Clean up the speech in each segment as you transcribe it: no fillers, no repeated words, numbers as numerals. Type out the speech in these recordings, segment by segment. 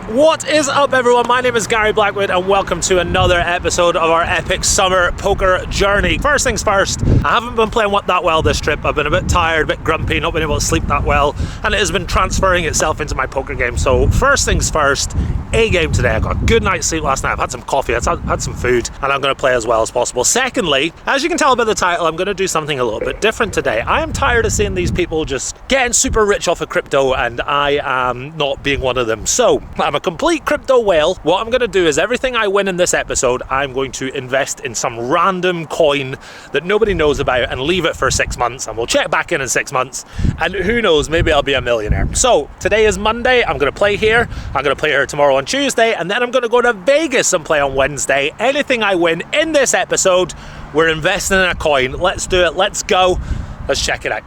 What is up, everyone? My name is Gary Blackwood and welcome to another episode of our epic summer poker journey. First things first, I haven't been playing that well this trip. I've been a bit tired, a bit grumpy, not been able to sleep that well, and it has been transferring itself into my poker game. So first things first, A game today. I got a good night's sleep last night. I've had some coffee, I've had some food, and I'm going to play as well as possible. Secondly, as you can tell by the title, I'm going to do something a little bit different today. I am tired of seeing these people just getting super rich off of crypto, and I am not being one of them. So I'm a complete crypto whale. What I'm going to do is everything I win in this episode, I'm going to invest in some random coin that nobody knows about and leave it for 6 months, and we'll check back in 6 months, and who knows, maybe I'll be a millionaire. So today is Monday. I'm going to play here. I'm going to play here tomorrow on Tuesday, and then I'm going to go to Vegas and play on Wednesday. Anything I win in this episode, we're investing in a coin. Let's do it. Let's go. Let's check it out.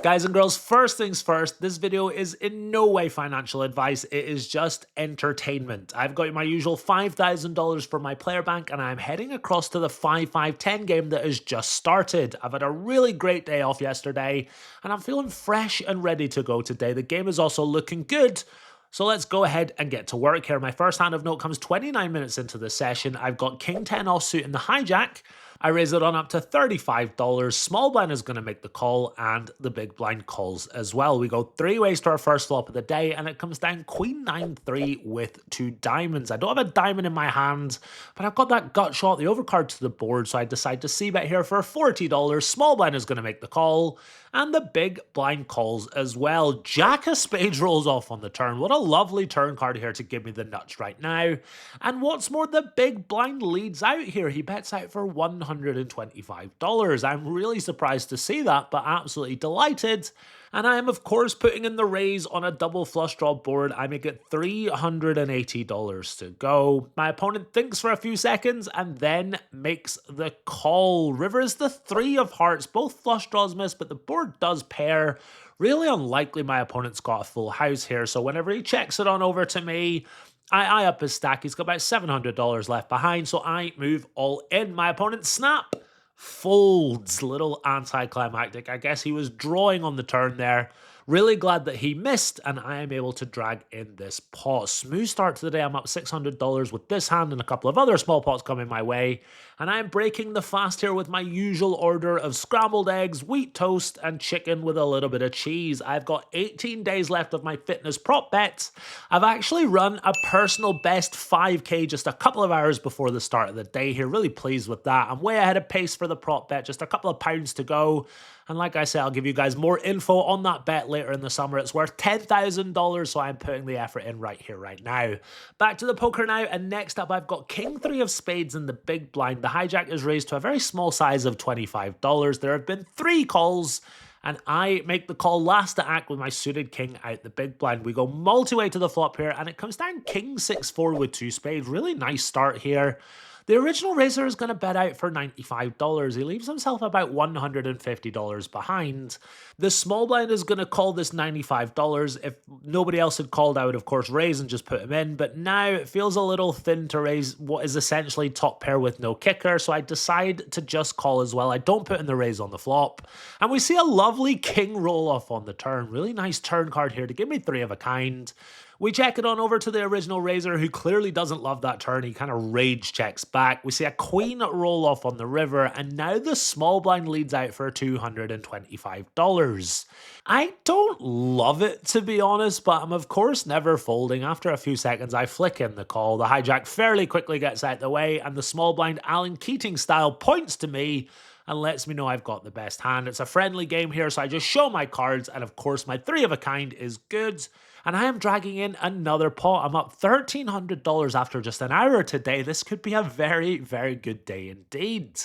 Guys and girls, first things first, this video is in no way financial advice. It is just entertainment. I've got my usual $5,000 for my player bank, and I'm heading across to the 5-5-10 game that has just started. I've had a really great day off yesterday, and I'm feeling fresh and ready to go today. The game is also looking good. So let's go ahead and get to work here. My first hand of note comes 29 minutes into the session. I've got King 10 offsuit in the hijack. I raise it on up to $35. Small blind is going to make the call, and the big blind calls as well. We go 3 ways to our first flop of the day, and it comes down Queen 9-3 with 2 diamonds. I don't have a diamond in my hand, but I've got that gut shot, the overcard to the board, so I decide to c-bet here for $40. Small blind is going to make the call, and the big blind calls as well. Jack of spades rolls off on the turn. What a lovely turn card here to give me the nuts right now. And what's more, the big blind leads out here. He bets out for $125. I'm really surprised to see that, but absolutely delighted. And I am, of course, putting in the raise on a double flush draw board. I make it $380 to go. My opponent thinks for a few seconds and then makes the call. River is the 3 of hearts. Both flush draws miss, but the board does pair. Really unlikely my opponent's got a full house here, so whenever he checks it on over to me, I up his stack. He's got about $700 left behind, so I move all in. My opponent snap folds. Little anticlimactic. I guess he was drawing on the turn there. Really glad that he missed, and I am able to drag in this pot. Smooth start to the day. I'm up $600 with this hand and a couple of other small pots coming my way. And I'm breaking the fast here with my usual order of scrambled eggs, wheat toast, and chicken with a little bit of cheese. I've got 18 days left of my fitness prop bets. I've actually run a personal best 5K just a couple of hours before the start of the day here. Really pleased with that. I'm way ahead of pace for the prop bet. Just a couple of pounds to go. And like I said, I'll give you guys more info on that bet later in the summer. It's worth $10,000, so I'm putting the effort in right here, right now. Back to the poker now, and next up I've got King 3 of spades in the big blind. The hijack is raised to a very small size of $25. There have been 3 calls, and I make the call last to act with my suited king out the big blind. We go multi-way to the flop here, and it comes down King 6-4 with 2 spades. Really nice start here. The original raiser is going to bet out for $95. He leaves himself about $150 behind. The small blind is going to call this $95. If nobody else had called, I would of course raise and just put him in. But now it feels a little thin to raise what is essentially top pair with no kicker. So I decide to just call as well. I don't put in the raise on the flop. And we see a lovely king roll off on the turn. Really nice turn card here to give me 3 of a kind. We check it on over to the original raiser, who clearly doesn't love that turn. He kind of rage checks back. We see a queen roll off on the river, and now the small blind leads out for $225. I don't love it, to be honest, but I'm of course never folding. After a few seconds, I flick in the call. The hijack fairly quickly gets out the way, and the small blind Alan Keating style points to me and lets me know I've got the best hand. It's a friendly game here, so I just show my cards, and of course my 3 of a kind is good. And I am dragging in another pot. I'm up $1,300 after just an hour today. This could be a very, very good day indeed.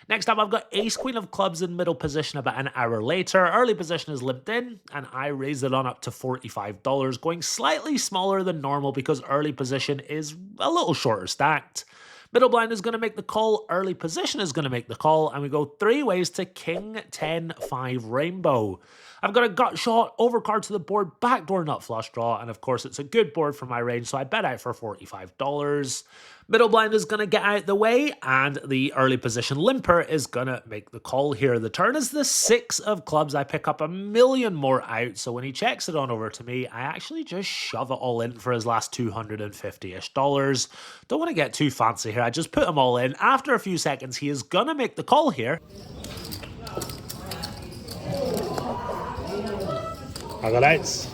Next up, I've got Ace Queen of clubs in middle position about an hour later. Early position is limped in, and I raise it on up to $45, going slightly smaller than normal because early position is a little shorter stacked. Middle blind is going to make the call, early position is going to make the call, and we go 3 ways to King 10-5 rainbow. I've got a gut shot, overcard to the board, backdoor nut flush draw, and of course it's a good board for my range, so I bet out for $45. Middle blind is going to get out the way, and the early position limper is going to make the call here. The turn is the 6 of clubs. I pick up a million more out, so when he checks it on over to me, I actually just shove it all in for his last $250-ish. Don't want to get too fancy here. I just put them all in. After a few seconds, he is going to make the call here. I got outs.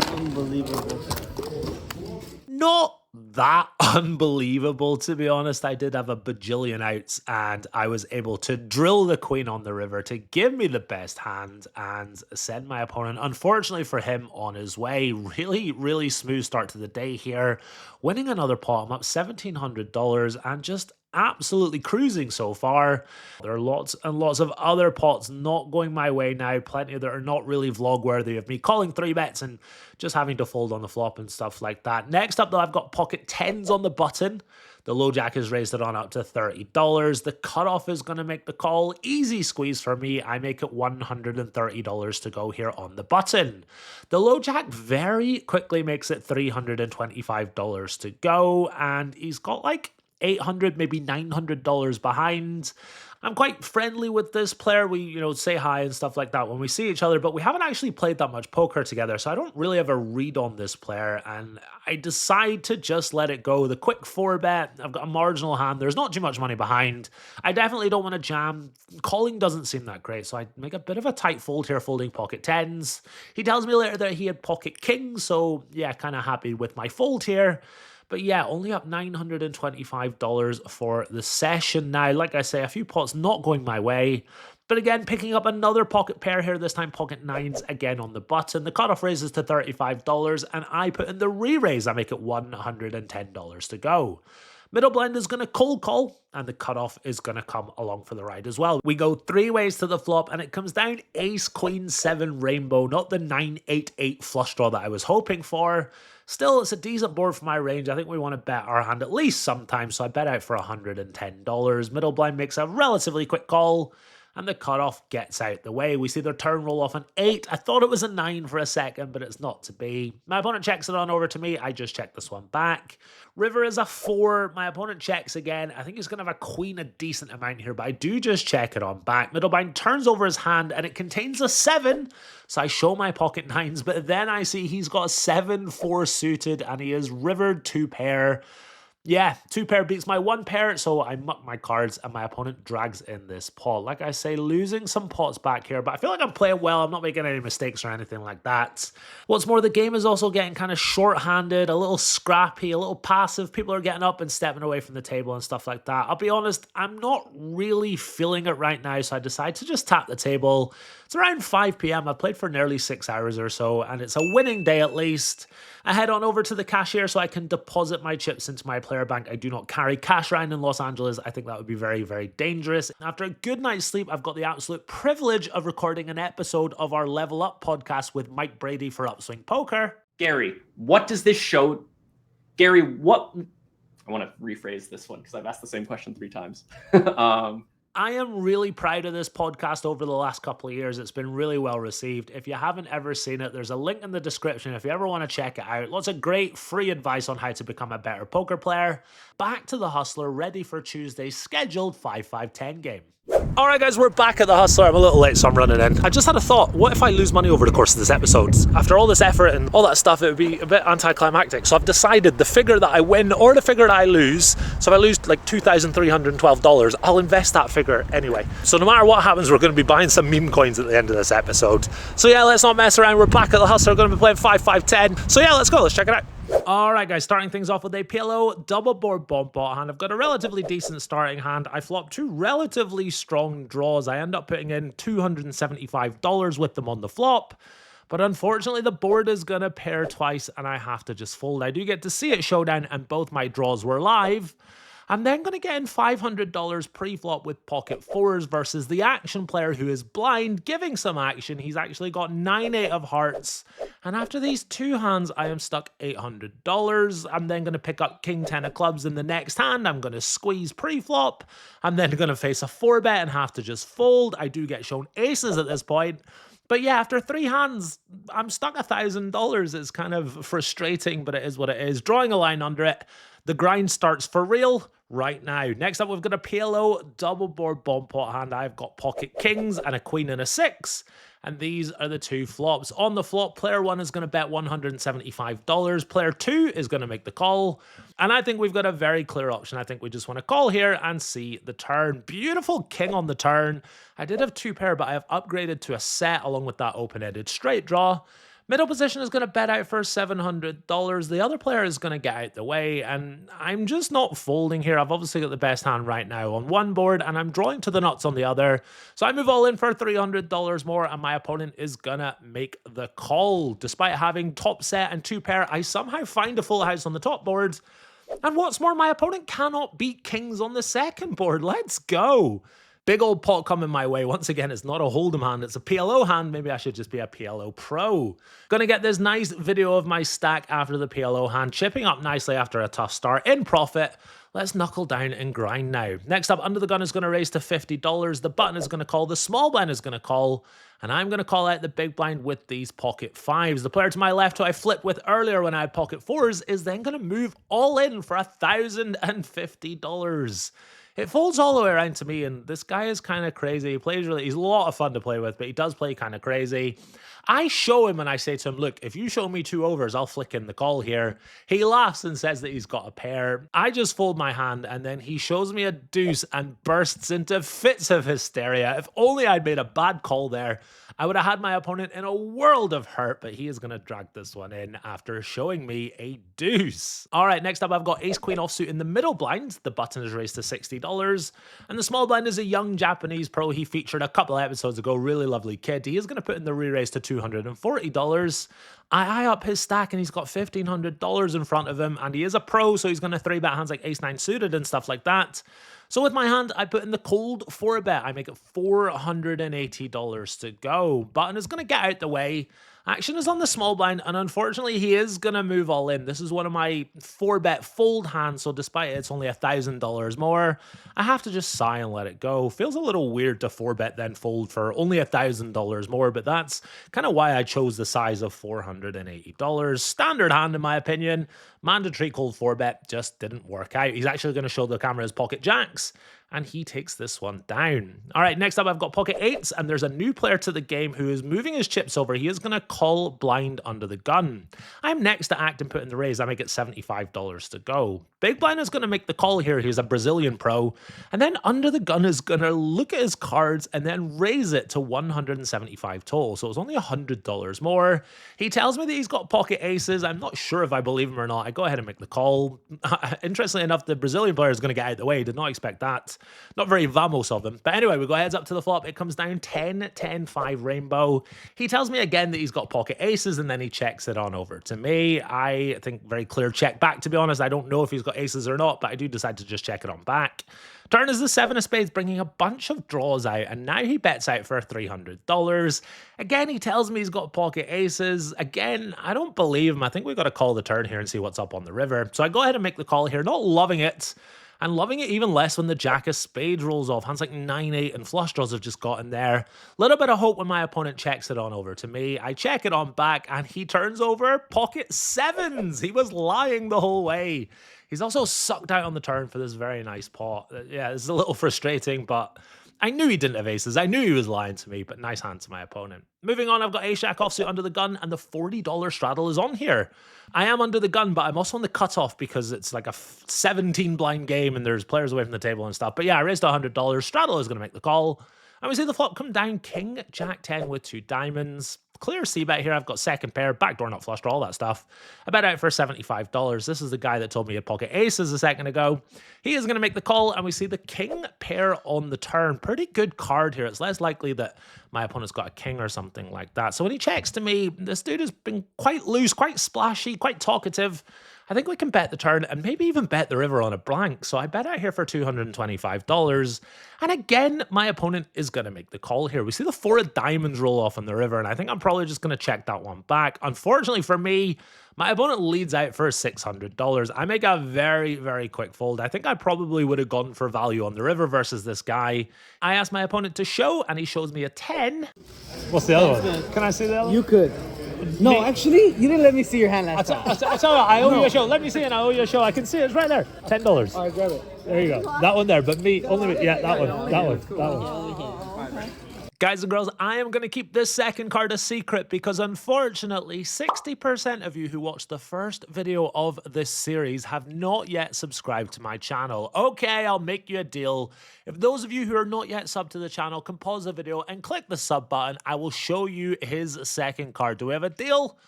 Unbelievable. Not that unbelievable, to be honest. I did have a bajillion outs, and I was able to drill the queen on the river to give me the best hand and send my opponent, unfortunately for him, on his way. Really, really smooth start to the day here. Winning another pot, I'm up $1,700 and just absolutely cruising so far. There are lots and lots of other pots not going my way now, plenty that are not really vlog worthy of me calling 3-bets and just having to fold on the flop and stuff like that. Next up though, I've got pocket 10s on the button. The low jack has raised it on up to $30. The cutoff is going to make the call. Easy squeeze for me. I make it $130 to go here on the button. The low jack very quickly makes it $325 to go, and he's got like $800, maybe $900 behind. I'm quite friendly with this player. We, say hi and stuff like that when we see each other, but we haven't actually played that much poker together, so I don't really have a read on this player, and I decide to just let it go. The quick 4-bet, I've got a marginal hand. There's not too much money behind. I definitely don't want to jam. Calling doesn't seem that great, so I make a bit of a tight fold here, folding pocket 10s. He tells me later that he had pocket kings, so yeah, kind of happy with my fold here. But yeah, only up $925 for the session now. Like I say, a few pots not going my way. But again, picking up another pocket pair here, this time pocket 9s again on the button. The cutoff raises to $35, and I put in the re-raise. I make it $110 to go. Middle blind is going to cold call, and the cutoff is going to come along for the ride as well. We go 3 ways to the flop, and it comes down ace, queen, 7, rainbow, not the 9-8-8 flush draw that I was hoping for. Still, it's a decent board for my range. I think we want to bet our hand at least sometimes, so I bet out for $110. Middle blind makes a relatively quick call, and the cutoff gets out the way. We see their turn roll off an 8. I thought it was a 9 for a second, but it's not to be. My opponent checks it on over to me. I just check this one back. River is a 4. My opponent checks again. I think he's going to have a queen a decent amount here, but I do just check it on back. Middle blind turns over his hand, and it contains a 7. So I show my pocket 9s, but then I see he's got a 7-4 suited, and he is rivered 2 pair. Yeah, 2 pair beats my 1 pair, so I muck my cards and my opponent drags in this pot. Like I say, losing some pots back here, but I feel like I'm playing well. I'm not making any mistakes or anything like that. What's more, the game is also getting kind of short-handed, a little scrappy, a little passive. People are getting up and stepping away from the table and stuff like that. I'll be honest, I'm not really feeling it right now, so I decide to just tap the table. It's around 5 p.m. I've played for nearly 6 hours or so, and it's a winning day at least. I head on over to the cashier so I can deposit my chips into my player bank. I do not carry cash around in Los Angeles. I think that would be very, very dangerous. After a good night's sleep, I've got the absolute privilege of recording an episode of our Level Up podcast with Mike Brady for Upswing Poker. Gary, what does this show... Gary, what... I want to rephrase this one because I've asked the same question 3 times. I am really proud of this podcast over the last couple of years. It's been really well received. If you haven't ever seen it, there's a link in the description if you ever want to check it out. Lots of great free advice on how to become a better poker player. Back to the Hustler, ready for Tuesday's scheduled 5-5-10 game. Alright guys, we're back at the Hustler. I'm a little late, so I'm running in. I just had a thought. What if I lose money over the course of this episode? After all this effort and all that stuff, it would be a bit anticlimactic. So I've decided the figure that I win or the figure that I lose, so if I lose like $2,312, I'll invest that figure anyway. So no matter what happens, we're going to be buying some meme coins at the end of this episode. So yeah, let's not mess around. We're back at the Hustler. We're going to be playing 5-5-10. So yeah, let's go. Let's check it out. Alright guys, starting things off with a PLO double board bomb pot hand. I've got a relatively decent starting hand. I flop 2 relatively strong draws. I end up putting in $275 with them on the flop. But unfortunately, the board is going to pair twice and I have to just fold. I do get to see it showdown and both my draws were live. I'm then going to get in $500 pre-flop with pocket fours versus the action player who is blind, giving some action. He's actually got 9-8 of hearts. And after these two hands, I am stuck $800. I'm then going to pick up king 10 of clubs in the next hand. I'm going to squeeze pre-flop. I'm then going to face a 4-bet and have to just fold. I do get shown aces at this point. But yeah, after 3 hands, I'm stuck $1,000. It's kind of frustrating, but it is what it is. Drawing a line under it. The grind starts for real right now. Next up, we've got a PLO double board bomb pot hand. I've got pocket kings and a queen and a 6. And these are the two flops. On the flop, player 1 is going to bet $175. Player 2 is going to make the call. And I think we've got a very clear option. I think we just want to call here and see the turn. Beautiful king on the turn. I did have 2 pair, but I have upgraded to a set along with that open-ended straight draw. Middle position is going to bet out for $700. The other player is going to get out the way, and I'm just not folding here. I've obviously got the best hand right now on one board, and I'm drawing to the nuts on the other. So I move all in for $300 more, and my opponent is going to make the call. Despite having top set and 2 pair, I somehow find a full house on the top board. And what's more, my opponent cannot beat kings on the second board. Let's go. Big old pot coming my way. Once again, it's not a hold'em hand, it's a PLO hand. Maybe I should just be a PLO pro. Gonna get this nice video of my stack after the PLO hand, chipping up nicely after a tough start in profit. Let's knuckle down and grind now. Next up, under the gun is going to raise to $50. The button is going to call, the small blind is going to call, and I'm going to call out the big blind with these pocket 5s. The player to my left, who I flipped with earlier when I had pocket 4s, is then going to move all in for $1,050. It folds all the way around to me, and this guy is kind of crazy. He plays really, he's a lot of fun to play with, but he does play kind of crazy. I show him and I say to him, look, if you show me 2 overs, I'll flick in the call here. He laughs and says that he's got a pair. I just fold my hand, and then he shows me a deuce and bursts into fits of hysteria. If only I'd made a bad call there, I would have had my opponent in a world of hurt, but he is going to drag this one in after showing me a deuce. All right, next up, I've got ace queen offsuit in the middle blind. The button is raised to $60. And the small blind is a young Japanese pro he featured a couple of episodes ago. Really lovely kid. He is going to put in the re-raise to $240. I eye up his stack, and he's got $1,500 in front of him, and he is a pro, so he's going to 3-bet hands like ace 9 suited and stuff like that. So with my hand, I put in the cold 4-bet. I make it $480 to go. Button is going to get out the way. Action is on the small blind, and unfortunately, he is going to move all in. This is one of my 4-bet fold hands, so despite it's only $1,000 more, I have to just sigh and let it go. Feels a little weird to 4-bet then fold for only $1,000 more, but that's kind of why I chose the size of $480. Standard hand, in my opinion. Mandatory cold 4-bet just didn't work out. He's actually going to show the camera his pocket jacks, and he takes this one down. All right, next up, I've got pocket 8s, and there's a new player to the game who is moving his chips over. He is going to call blind under the gun. I'm next to act and put in the raise. I make it $75 to go. Big blind is going to make the call here. He's a Brazilian pro. And then under the gun is going to look at his cards and then raise it to $175 total. So it's only $100 more. He tells me that he's got pocket aces. I'm not sure if I believe him or not. I go ahead and make the call. Interestingly enough, the Brazilian player is going to get out of the way. Did not expect that. Not very vamos of him. But anyway, we go heads up to the flop. It comes down 10, 10, 5 rainbow. He tells me again that he's got pocket aces, and then he checks it on over to me. I think very clear check back, to be honest. I don't know if he's got aces or not, but I do decide to just check it on back. Turn is the 7 of spades, bringing a bunch of draws out, and now he bets out for $300. Again, he tells me he's got pocket aces. Again, I don't believe him. I think we've got to call the turn here and see what's up on the river. So I go ahead and make the call here, not loving it. And loving it even less when the jack of spades rolls off. Hands like 9-8 and flush draws have just got in there. Little bit of hope when my opponent checks it on over to me. I check it on back, and he turns over pocket 7s. He was lying the whole way. He's also sucked out on the turn for this very nice pot. Yeah, it's a little frustrating, but I knew he didn't have aces. I knew he was lying to me, but nice hand to my opponent. Moving on, I've got ace-jack offsuit under the gun, and the $40 straddle is on here. I am under the gun, but I'm also on the cutoff because it's like a 17 blind game, and there's players away from the table and stuff. But yeah, I raised $100. Straddle is going to make the call. And we see the flop come down, king, jack 10 with 2 diamonds. Clear c-bet here. I've got second pair, backdoor nut flush draw, all that stuff. I bet out for $75. This is the guy that told me he had pocket aces a second ago. He is going to make the call, and we see the king pair on the turn. Pretty good card here. It's less likely that my opponent's got a king or something like that. So when he checks to me, this dude has been quite loose, quite splashy, quite talkative. I think we can bet the turn and maybe even bet the river on a blank. So I bet out here for $225. And again, my opponent is going to make the call here. We see the 4 of diamonds roll off on the river, and I think I'm probably just going to check that one back. Unfortunately for me, my opponent leads out for $600. I make a very, very quick fold. I think I probably would have gone for value on the river versus this guy. I asked my opponent to show, and he shows me a 10. What's the other one? Can I see the other one? You could. No, actually, you didn't let me see your hand last time. I owe you a show. Let me see it. I owe you a show. I can see it. It's right there. $10. All right, grab it. There you go. That one there. But me, only me. Yeah, that one. That one. Guys and girls, I am going to keep this second card a secret because unfortunately, 60% of you who watched the first video of this series have not yet subscribed to my channel. Okay, I'll make you a deal. If those of you who are not yet subbed to the channel can pause the video and click the sub button, I will show you his second card. Do we have a deal?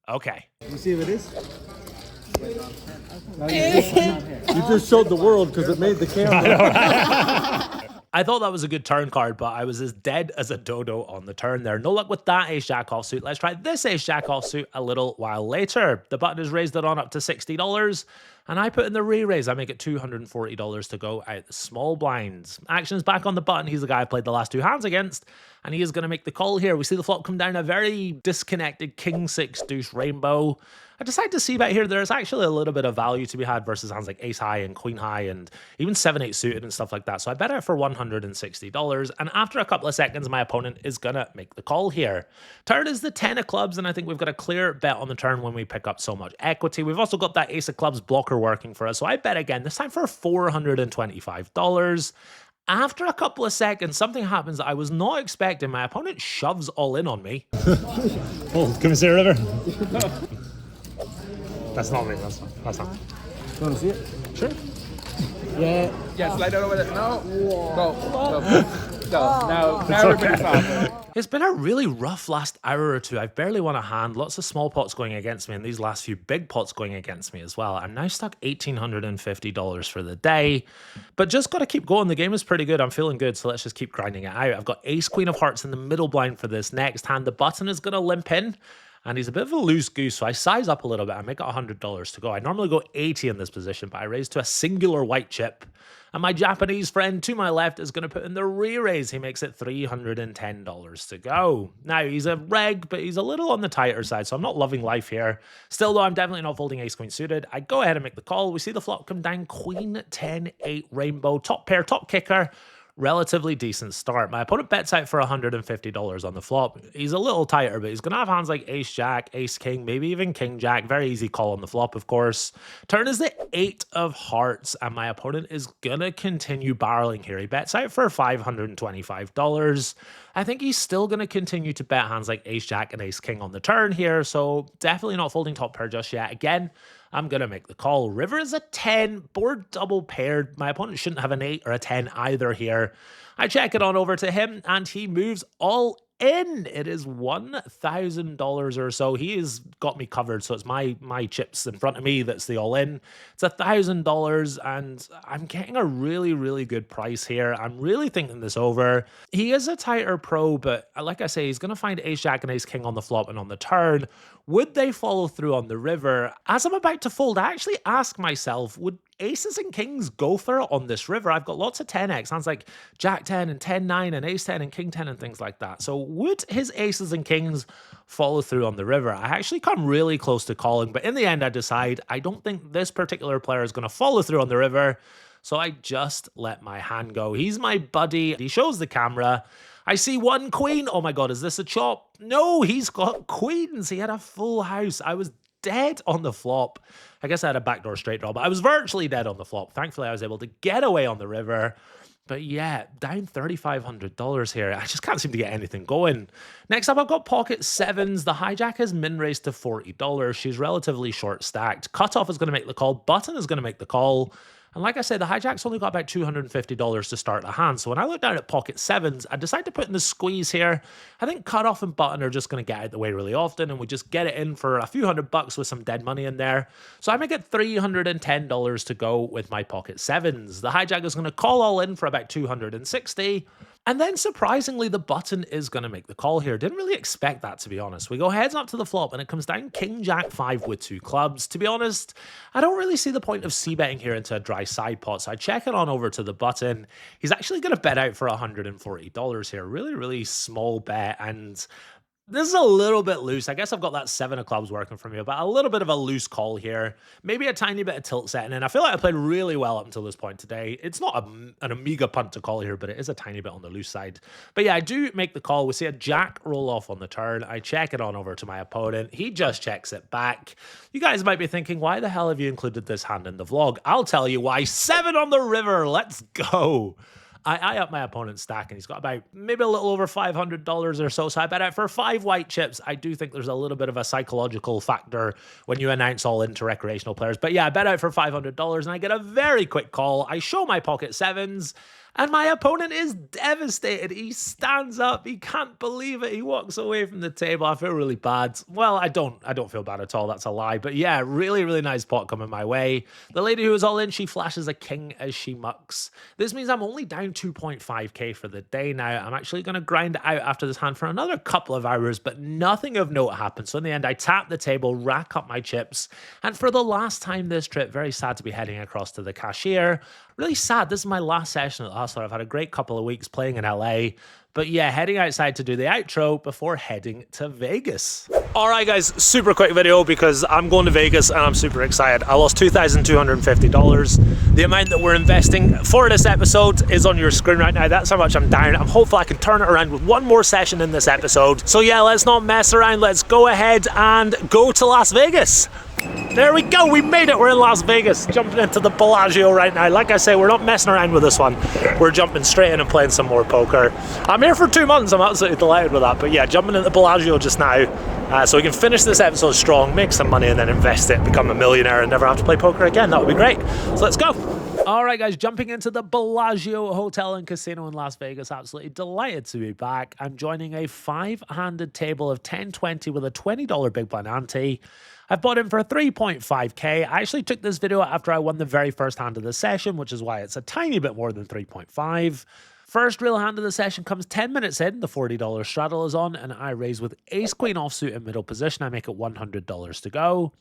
Okay. You see what it is? You just showed the world because it made the camera. I thought that was a good turn card, but I was as dead as a dodo on the turn there. No luck with that ace-jack offsuit. Let's try this ace-jack offsuit a little while later. The button is raised it on up to $60, and I put in the re-raise. I make it $240 to go out the small blinds. Action's back on the button. He's the guy I played the last 2 hands against, and he is going to make the call here. We see the flop come down a very disconnected king-6 deuce rainbow. I decided to see back here there's actually a little bit of value to be had versus hands like ace high and queen high and even 7-8 suited and stuff like that. So I bet out for $160. And after a couple of seconds, my opponent is going to make the call here. Turn is the 10 of clubs, and I think we've got a clear bet on the turn when we pick up so much equity. We've also got that ace of clubs blocker working for us. So I bet again, this time for $425. After a couple of seconds, something happens that I was not expecting. My opponent shoves all in on me. Oh, can we see a river? That's not me. That's not. You want to see it? Sure. Yeah. Yeah, slide that over there. No. Go. Now everybody's off. It's been a really rough last hour or two. I've barely won a hand. Lots of small pots going against me, and these last few big pots going against me as well. I'm now stuck $1,850 for the day, but just got to keep going. The game is pretty good. I'm feeling good, so let's just keep grinding it out. I've got ace queen of hearts in the middle blind for this next hand. The button is going to limp in. And he's a bit of a loose goose, so I size up a little bit. I make it $100 to go. I normally go 80 in this position, but I raise to a singular white chip. And my Japanese friend to my left is going to put in the re-raise. He makes it $310 to go. Now, he's a reg, but he's a little on the tighter side, so I'm not loving life here. Still, though, I'm definitely not folding ace-queen suited. I go ahead and make the call. We see the flop come down, queen, 10, 8, rainbow, top pair, top kicker. Relatively decent start. My opponent bets out for $150 on the flop. He's a little tighter, but he's going to have hands like ace-jack, ace-king, maybe even king-jack. Very easy call on the flop, of course. Turn is the 8 of hearts, and my opponent is going to continue barreling here. He bets out for $525. I think he's still going to continue to bet hands like ace-jack and ace-king on the turn here, so definitely not folding top pair just yet. Again, I'm going to make the call. River is a 10, board double paired. My opponent shouldn't have an 8 or a 10 either here. I check it on over to him, and he moves all in. It is $1,000 or so. He has got me covered, so it's my chips in front of me that's the all-in. It's $1,000, and I'm getting a really, really good price here. I'm really thinking this over. He is a tighter pro, but like I say, he's going to find ace-jack and ace-king on the flop and on the turn. Would they follow through on the river? As I'm about to fold, I actually ask myself, would aces and kings go for it on this river? I've got lots of 10x, hands like jack 10 and 10, 9 and ace 10 and king 10 and things like that. So would his aces and kings follow through on the river? I actually come really close to calling, but in the end I decide I don't think this particular player is going to follow through on the river. So I just let my hand go. He's my buddy. He shows the camera. I see one queen. Oh my God, is this a chop? No, he's got queens. He had a full house. I was dead on the flop. I guess I had a backdoor straight draw, but I was virtually dead on the flop. Thankfully, I was able to get away on the river. But yeah, down $3,500 here. I just can't seem to get anything going. Next up, I've got pocket sevens. The hijack is min raised to $40. She's relatively short stacked. Cutoff is going to make the call. Button is going to make the call. And like I said, the hijack's only got about $250 to start the hand. So when I look down at pocket sevens, I decide to put in the squeeze here. I think cutoff and button are just going to get out the way really often, and we just get it in for a few $100 with some dead money in there. So I make it $310 to go with my pocket sevens. The hijack is going to call all in for about $260. And then surprisingly, the button is going to make the call here. Didn't really expect that, to be honest. We go heads up to the flop and it comes down King Jack 5 with 2 clubs. To be honest, I don't really see the point of c-betting here into a dry side pot, so I check it on over to the button. He's actually going to bet out for $140 here. Really, really small bet, and this is a little bit loose. I guess I've got that 7 of clubs working for me, but a little bit of a loose call here. Maybe a tiny bit of tilt setting in. I feel like I played really well up until this point today. It's not an Amiga punt to call here, but it is a tiny bit on the loose side. But yeah, I do make the call. We see a jack roll off on the turn. I check it on over to my opponent. He just checks it back. You guys might be thinking, why the hell have you included this hand in the vlog? I'll tell you why. 7 on the river. Let's go. I up my opponent's stack, and he's got about maybe a little over $500 or so. So I bet out for 5 white chips. I do think there's a little bit of a psychological factor when you announce all into recreational players. But yeah, I bet out for $500, and I get a very quick call. I show my pocket 7s. And my opponent is devastated. He stands up. He can't believe it. He walks away from the table. I feel really bad. Well, I don't feel bad at all. That's a lie. But yeah, really, really nice pot coming my way. The lady who is all in, she flashes a king as she mucks. This means I'm only down 2.5k for the day now. I'm actually going to grind it out after this hand for another couple of hours, but nothing of note happened. So in the end, I tap the table, rack up my chips. And for the last time this trip, very sad to be heading across to the cashier. Really sad. This is my last session at the Hustler. I've had a great couple of weeks playing in LA. But yeah, heading outside to do the outro before heading to Vegas. All right, guys, super quick video because I'm going to Vegas and I'm super excited. I lost $2,250. The amount that we're investing for this episode is on your screen right now. That's how much I'm down. I'm hopeful I can turn it around with one more session in this episode. So yeah, let's not mess around. Let's go ahead and go to Las Vegas. There we go, we made it. We're in Las Vegas, jumping into the Bellagio right now. Like I say, we're not messing around with this one. We're jumping straight in and playing some more poker. I'm here for 2 months, I'm absolutely delighted with that. But yeah, jumping into the Bellagio just now, so we can finish this episode strong, make some money, and then invest it, become a millionaire, and never have to play poker again. That would be great. So let's go. All right, guys, jumping into the Bellagio Hotel and Casino in Las Vegas. Absolutely delighted to be back. I'm joining a 5-handed table of 10-20 with a $20 big blind ante. I've bought in for 3.5k. I actually took this video after I won the very first hand of the session, which is why it's a tiny bit more than 3.5. First real hand of the session comes 10 minutes in. The $40 straddle is on, and I raise with ace-queen offsuit in middle position. I make it $100 to go.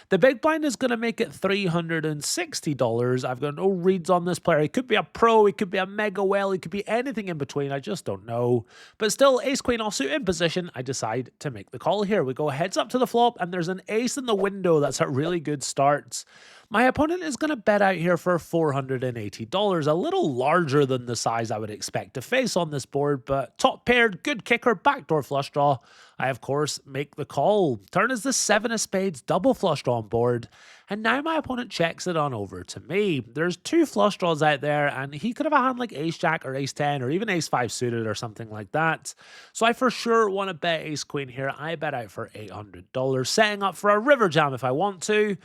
The big blind is going to make it $360. I've got no reads on this player. He could be a pro, he could be a mega whale, he could be anything in between. I just don't know. But still, ace-queen offsuit in position. I decide to make the call here. We go heads up to the flop, and there's an ace in the window. That's a really good start. My opponent is going to bet out here for $480, a little larger than the size I would expect to face on this board, but top paired, good kicker, backdoor flush draw. I, of course, make the call. Turn is the 7 of spades, double flush draw on board, and now my opponent checks it on over to me. There's 2 flush draws out there, and he could have a hand like ace-jack or ace-10 or even ace-5 suited or something like that. So I for sure want to bet ace-queen here. I bet out for $800, setting up for a river jam if I want to.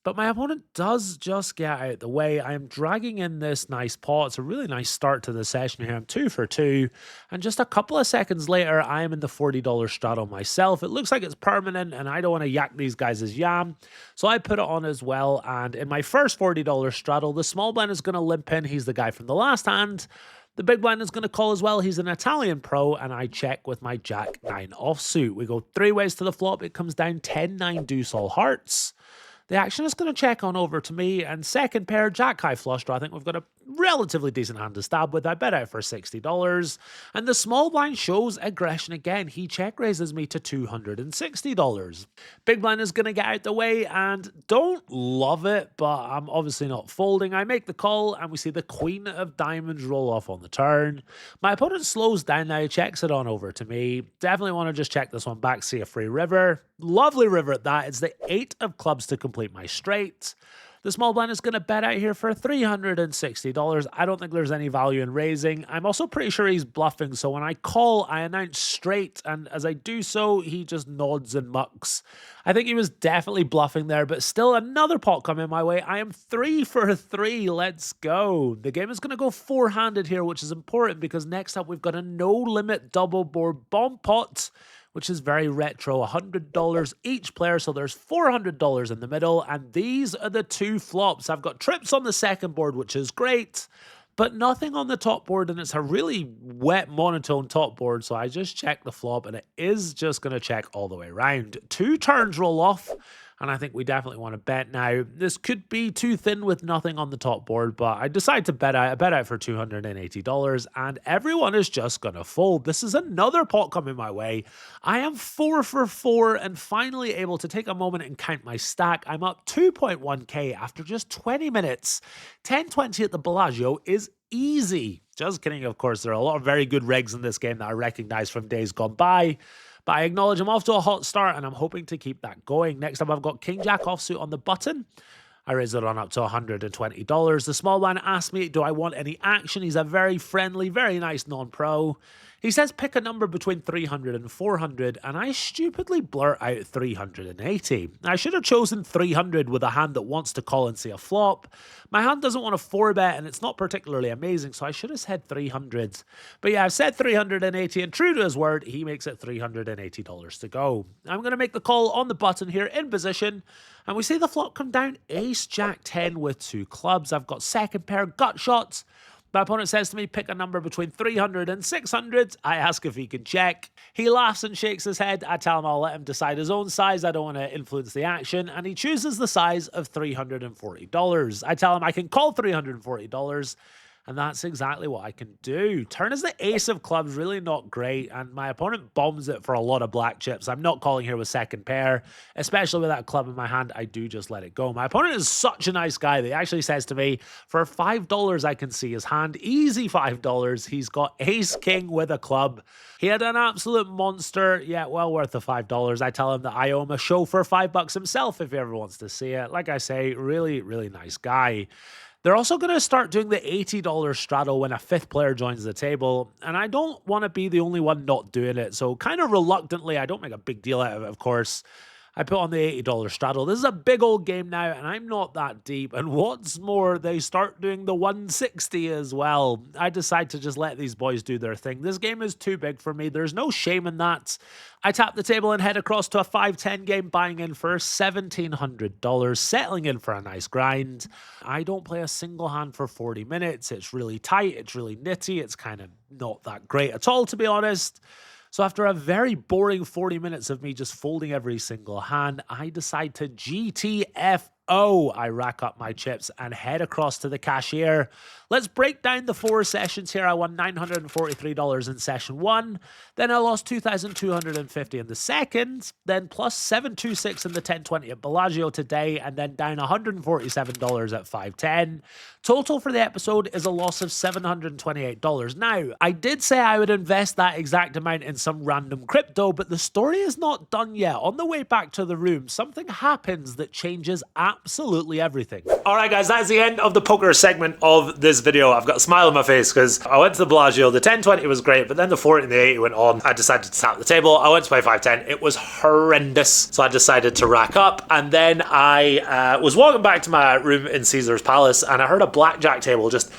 But my opponent does just get out the way. I am dragging in this nice pot. It's a really nice start to the session here. I'm 2 for 2. And just a couple of seconds later, I am in the $40 straddle myself. It looks like it's permanent, and I don't want to yak these guys as yam. So I put it on as well. And in my first $40 straddle, the small blind is going to limp in. He's the guy from the last hand. The big blind is going to call as well. He's an Italian pro, and I check with my jack-9 offsuit. We go 3 ways to the flop. It comes down 10-9 deuce all hearts. The action is going to check on over to me, and second pair, jack-high flush draw. I think we've got a relatively decent hand to stab with. I bet out for $60, and the small blind shows aggression again. He check raises me to $260. Big blind is going to get out the way, and don't love it, but I'm obviously not folding. I make the call, and we see the queen of diamonds roll off on the turn. My opponent slows down now, checks it on over to me. Definitely want to just check this one back, see a free river. Lovely river at that. It's the 8 of clubs to complete my straight. The small blind is going to bet out here for $360. I don't think there's any value in raising. I'm also pretty sure he's bluffing, so when I call, I announce straight, and as I do so, he just nods and mucks. I think he was definitely bluffing there, but still another pot coming my way. I am 3 for 3. Let's go. The game is going to go 4-handed here, which is important because next up we've got a no-limit double board bomb pot, which is very retro, $100 each player, so there's $400 in the middle, and these are the 2 flops. I've got trips on the second board, which is great, but nothing on the top board, and it's a really wet monotone top board, so I just check the flop, and it is just going to check all the way around. 2 turns roll off, and I think we definitely want to bet now. This could be too thin with nothing on the top board, but I decide to bet out. I bet out for $280, and everyone is just going to fold. This is another pot coming my way. I am 4 for 4 and finally able to take a moment and count my stack. I'm up 2.1k after just 20 minutes. 10-20 at the Bellagio is easy. Just kidding, of course. There are a lot of very good regs in this game that I recognize from days gone by. But I acknowledge I'm off to a hot start, and I'm hoping to keep that going. Next up, I've got King Jack offsuit on the button. I raise the run up to $120. The small man asked me, do I want any action? He's a very friendly, very nice non-pro. He says pick a number between 300 and 400, and I stupidly blurt out 380. I should have chosen 300 with a hand that wants to call and see a flop. My hand doesn't want to 4-bet, and it's not particularly amazing, so I should have said 300. But yeah, I've said 380, and true to his word, he makes it $380 to go. I'm going to make the call on the button here in position, and we see the flop come down ace jack 10 with 2 clubs. I've got second pair gut shots. My opponent says to me, pick a number between 300 and 600. I ask if he can check. He laughs and shakes his head. I tell him I'll let him decide his own size. I don't want to influence the action. And he chooses the size of $340. I tell him I can call $340. And that's exactly what I can do. Turn is the ace of clubs, really not great, and my opponent bombs it for a lot of black chips. I'm not calling here with second pair, especially with that club in my hand. I do just let it go. My opponent is such a nice guy that he actually says to me, for $5 I can see his hand, easy $5. He's got ace king with a club. He had an absolute monster, yeah, well worth the $5. I tell him that I owe him a show for $5 himself if he ever wants to see it. Like I say, really, really nice guy. They're also going to start doing the $80 straddle when a 5th player joins the table, and I don't want to be the only one not doing it, so kind of reluctantly, I don't make a big deal out of it, of course, I put on the $80 straddle. This is a big old game now, and I'm not that deep. And what's more, they start doing the 160 as well. I decide to just let these boys do their thing. This game is too big for me. There's no shame in that. I tap the table and head across to a 5-10 game, buying in for $1,700, settling in for a nice grind. I don't play a single hand for 40 minutes. It's really tight. It's really nitty. It's kind of not that great at all, to be honest. So after a very boring 40 minutes of me just folding every single hand, I decide to GTFO. I rack up my chips and head across to the cashier. Let's break down the 4 sessions here. I won $943 in session 1. Then I lost $2,250 in the second. Then plus $726 in the 10-20 at Bellagio today. And then down $147 at 5-10. Total for the episode is a loss of $728. Now, I did say I would invest that exact amount in some random crypto, but the story is not done yet. On the way back to the room, something happens that changes absolutely everything. All right, guys, that's the end of the poker segment of this video. I've got a smile on my face because I went to the Bellagio. The 10-20 was great, but then the 40 and the 80 went on. I decided to tap the table. I went to play 5-10. It was horrendous. So I decided to rack up. And then I was walking back to my room in Caesar's Palace, and I heard a blackjack table just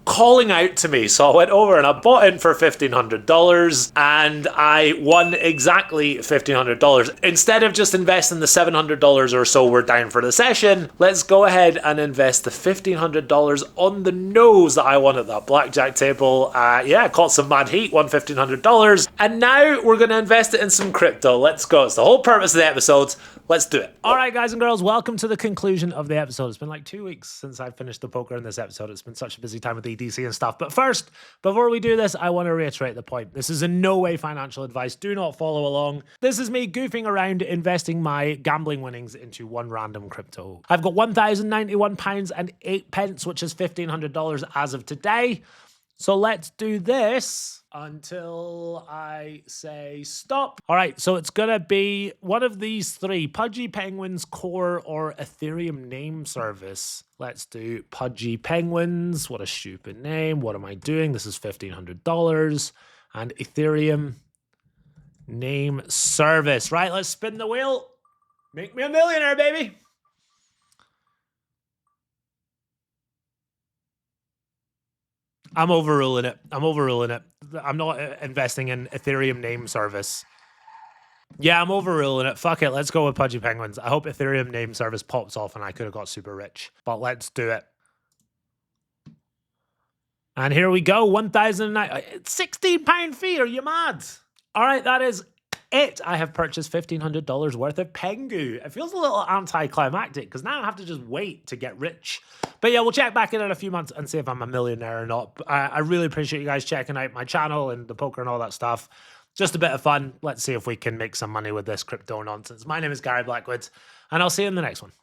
calling out to me. So I went over and I bought in for $1,500 and I won exactly $1,500. Instead of just investing the $700 or so we're down for the session, let's go ahead and invest the $1,500 on the nose that I won at that blackjack table. Yeah, caught some mad heat, won $1,500. And now we're going to invest it in some crypto. Let's go. It's the whole purpose of the episode. Let's do it. All right, guys and girls, welcome to the conclusion of the episode. It's been like 2 weeks since I finished the poker in this episode. It's been such a busy time with EDC and stuff. But first, before we do this, I want to reiterate the point. This is in no way financial advice. Do not follow along. This is me goofing around investing my gambling winnings into one random crypto. I've got £1,091 and 8 pence, which is $1,500 as of today. So let's do this until I say stop. All right, so it's going to be one of these three, Pudgy Penguins, Core, or Ethereum name service. Let's do Pudgy Penguins. What a stupid name. What am I doing? This is $1,500. And Ethereum name service. Right, let's spin the wheel. Make me a millionaire, baby. I'm overruling it. I'm overruling it. I'm not investing in Ethereum name service. Yeah, I'm overruling it. Fuck it. Let's go with Pudgy Penguins. I hope Ethereum name service pops off and I could have got super rich. But let's do it. And here we go, 1,009. £16 fee, are you mad? All right, that is it. I have purchased $1,500 worth of Pengu. It feels a little anticlimactic because now I have to just wait to get rich. But yeah, we'll check back in a few months and see if I'm a millionaire or not. But I really appreciate you guys checking out my channel and the poker and all that stuff. Just a bit of fun. Let's see if we can make some money with this crypto nonsense. My name is Gary Blackwood, and I'll see you in the next one.